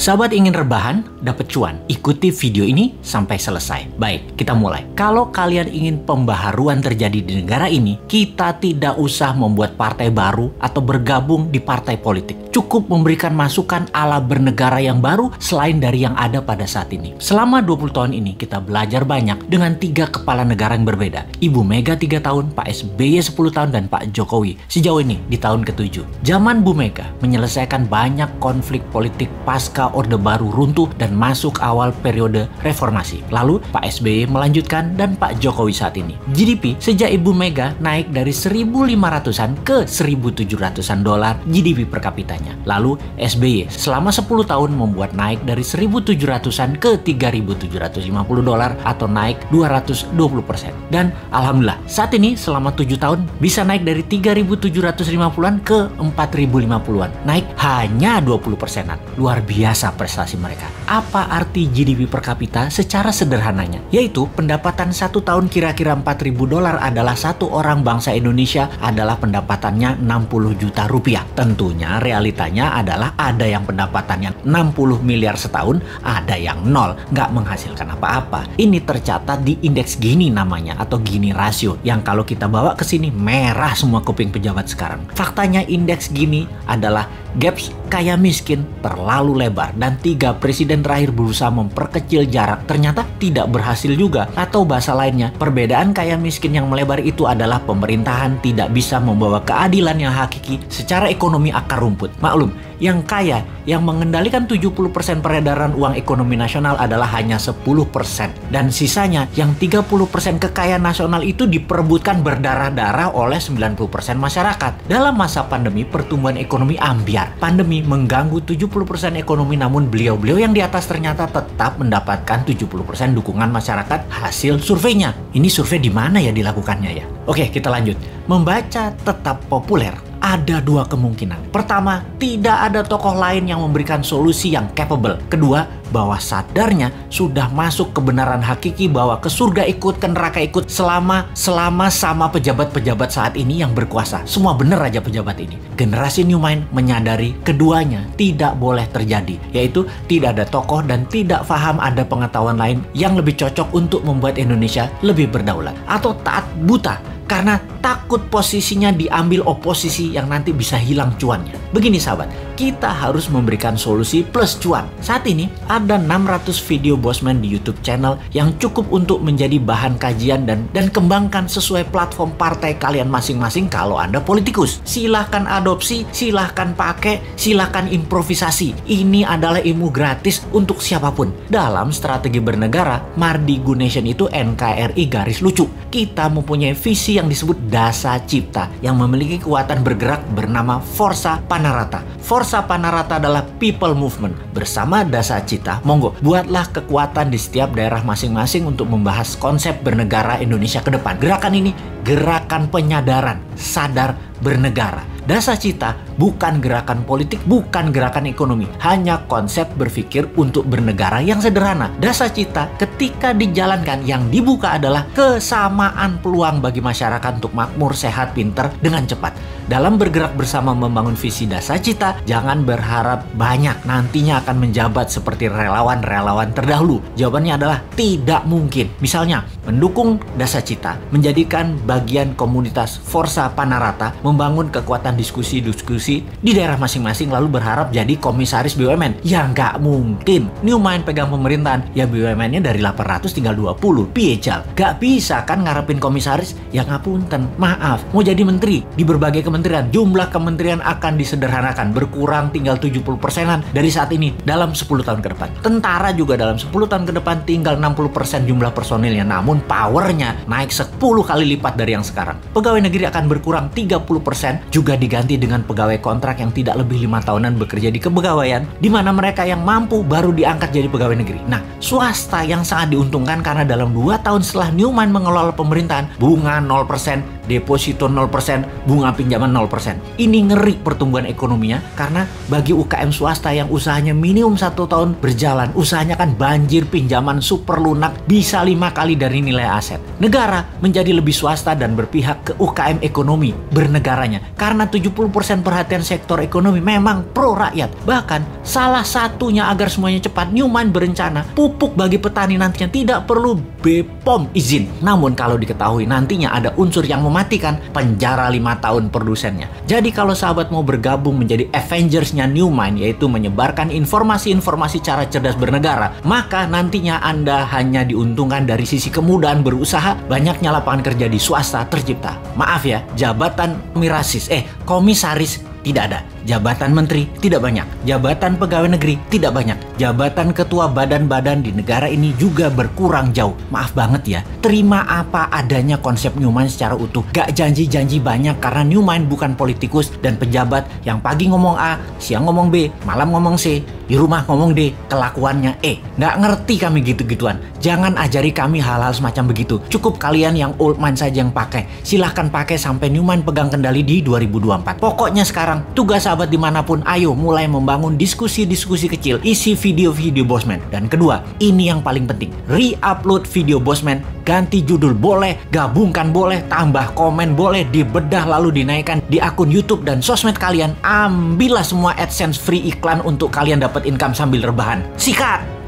Sahabat ingin rebahan, dapat cuan? Ikuti video ini sampai selesai. Baik, kita mulai. Kalau kalian ingin pembaharuan terjadi di negara ini, kita tidak usah membuat partai baru atau bergabung di partai politik. Cukup memberikan masukan ala bernegara yang baru selain dari yang ada pada saat ini. Selama 20 tahun ini, kita belajar banyak dengan 3 kepala negara yang berbeda. Ibu Mega 3 tahun, Pak SBY 10 tahun, dan Pak Jokowi sejauh ini di tahun ke-7. Zaman Bu Mega menyelesaikan banyak konflik politik pasca Orde Baru runtuh dan masuk awal periode reformasi. Lalu Pak SBY melanjutkan dan Pak Jokowi saat ini. GDP sejak Ibu Mega naik dari 1.500-an ke 1.700-an dolar GDP per kapitanya. Lalu SBY selama 10 tahun membuat naik dari 1.700-an ke 3.750 dolar atau naik 220%. Dan alhamdulillah saat ini selama 7 tahun bisa naik dari 3.750-an ke 4.050-an. Naik hanya 20%-an. Luar biasa prestasi mereka. Apa arti GDP per kapita secara sederhananya? Yaitu pendapatan 1 tahun kira-kira 4.000 dolar adalah satu orang bangsa Indonesia adalah pendapatannya 60 juta rupiah. Tentunya realitanya adalah ada yang pendapatannya 60 miliar setahun, ada yang nol, nggak menghasilkan apa-apa. Ini tercatat di indeks Gini namanya atau Gini rasio yang kalau kita bawa ke sini merah semua kuping pejabat sekarang. Faktanya indeks Gini adalah gaps kaya miskin terlalu lebar dan 3 presiden terakhir berusaha memperkecil jarak ternyata tidak berhasil juga. Atau bahasa lainnya, perbedaan kaya miskin yang melebar itu adalah pemerintahan tidak bisa membawa keadilan yang hakiki secara ekonomi akar rumput. Maklum, yang kaya, yang mengendalikan 70% peredaran uang ekonomi nasional adalah hanya 10%. Dan sisanya yang 30% kekayaan nasional itu diperebutkan berdarah-darah oleh 90% masyarakat. Dalam masa pandemi, pertumbuhan ekonomi ambyar. Pandemi mengganggu 70% ekonomi, namun beliau-beliau yang di atas ternyata tetap mendapatkan 70% dukungan masyarakat hasil surveinya. Ini survei di mana ya dilakukannya ya? Oke, kita lanjut. Membaca tetap populer. Ada 2 kemungkinan. Pertama, tidak ada tokoh lain yang memberikan solusi yang capable. Kedua, bahwa sadarnya sudah masuk kebenaran hakiki bahwa ke surga ikut, ke neraka ikut selama sama pejabat-pejabat saat ini yang berkuasa. Semua bener aja pejabat ini. Generasi New Mind menyadari keduanya tidak boleh terjadi, yaitu tidak ada tokoh dan tidak paham ada pengetahuan lain yang lebih cocok untuk membuat Indonesia lebih berdaulat. Atau taat buta karena takut posisinya diambil oposisi yang nanti bisa hilang cuannya. Begini sahabat, kita harus memberikan solusi plus cuan. Saat ini ada 600 video Bosman di YouTube channel yang cukup untuk menjadi bahan kajian dan kembangkan sesuai platform partai kalian masing-masing kalau Anda politikus. Silahkan adopsi, silahkan pakai, silahkan improvisasi. Ini adalah ilmu gratis untuk siapapun. Dalam strategi bernegara, Mardi Gunation itu NKRI garis lucu. Kita mempunyai visi yang disebut Dasa Cipta yang memiliki kekuatan bergerak bernama Forza Panarata. Forza Panarata adalah people movement. Bersama Dasa Cipta, monggo buatlah kekuatan di setiap daerah masing-masing untuk membahas konsep bernegara Indonesia ke depan. Gerakan ini gerakan penyadaran, sadar bernegara. Dasa Cipta bukan gerakan politik, bukan gerakan ekonomi, hanya konsep berpikir untuk bernegara yang sederhana. Dasa Cipta ketika dijalankan yang dibuka adalah kesamaan peluang bagi masyarakat untuk makmur, sehat, pinter dengan cepat. Dalam bergerak bersama membangun visi Dasa Cipta, jangan berharap banyak nantinya akan menjabat seperti relawan-relawan terdahulu. Jawabannya adalah tidak mungkin. Misalnya, mendukung Dasa Cipta, menjadikan bagian komunitas Forza Panarata, membangun kekuatan diskusi-diskusi di daerah masing-masing lalu berharap jadi komisaris BUMN. Ya nggak mungkin. New Mind pegang pemerintahan, ya BUMN-nya dari 800 tinggal 20. Piejal. Gak bisa kan ngarepin komisaris? Ya ngapunten, maaf. Mau jadi menteri di berbagai kementerian, jumlah kementerian akan disederhanakan, berkurang tinggal 70%-an dari saat ini dalam 10 tahun ke depan. Tentara juga dalam 10 tahun ke depan tinggal 60% jumlah personilnya, namun powernya naik 10 kali lipat dari yang sekarang. Pegawai negeri akan berkurang 30%, juga diganti dengan pegawai kontrak yang tidak lebih 5 tahunan bekerja di kepegawaian, di mana mereka yang mampu baru diangkat jadi pegawai negeri. Nah, swasta yang sangat diuntungkan karena dalam 2 tahun setelah New Mind mengelola pemerintahan, bunga 0%, deposito 0%, bunga pinjaman 0%. Ini ngeri pertumbuhan ekonominya karena bagi UKM swasta yang usahanya minimum 1 tahun berjalan, usahanya kan banjir pinjaman super lunak bisa 5 kali dari nilai aset. Negara menjadi lebih swasta dan berpihak ke UKM ekonomi bernegaranya karena 70% perhatian sektor ekonomi memang pro rakyat. Bahkan salah satunya agar semuanya cepat, Newmind berencana pupuk bagi petani nantinya tidak perlu BPOM izin. Namun kalau diketahui nantinya ada unsur yang mematikan, penjara 5 tahun produsennya. Jadi kalau sahabat mau bergabung menjadi Avengers-nya Newmind, yaitu menyebarkan informasi-informasi cara cerdas bernegara, maka nantinya Anda hanya diuntungkan dari sisi kemudahan berusaha, banyaknya lapangan kerja di swasta tercipta. Maaf ya, jabatan komisaris tidak ada. Jabatan menteri tidak banyak. Jabatan pegawai negeri tidak banyak. Jabatan ketua badan-badan di negara ini juga berkurang jauh. Maaf banget ya. Terima apa adanya konsep Newmind secara utuh. Gak janji-janji banyak karena Newmind bukan politikus dan pejabat yang pagi ngomong A, siang ngomong B, malam ngomong C, di rumah ngomong D, kelakuannya E. Gak ngerti kami gitu-gituan. Jangan ajari kami hal-hal semacam begitu. Cukup kalian yang old mind saja yang pakai. Silahkan pakai sampai Newmind pegang kendali di 2024. Pokoknya sekarang tugas sahabat dimanapun, ayo mulai membangun diskusi-diskusi kecil, isi video-video Bosman. Dan kedua, ini yang paling penting, re-upload video Bosman, ganti judul boleh, gabungkan boleh, tambah komen boleh, dibedah lalu dinaikkan di akun YouTube dan sosmed kalian. Ambillah semua AdSense free iklan untuk kalian dapat income sambil rebahan. Sikat!